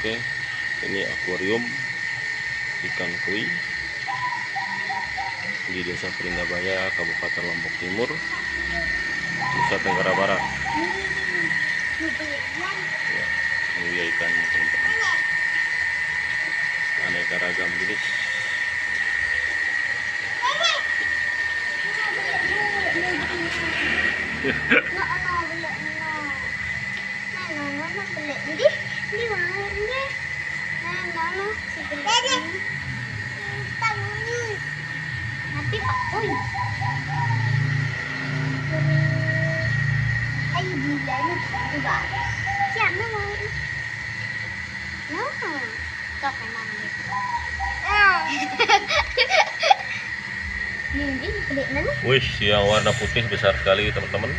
Oke, ini akuarium ikan koi di Desa Peringgabaya, Kabupaten Lombok Timur, Nusa Tenggara Barat. Ya, ini dia ikan teman-teman, aneka ragam jenis. Tapi Pak, oi. Ay, gila ini juga. Siapa mau? No. Tok emang gitu. Ini pelik mana? Wih, yang warna putih besar sekali teman-teman.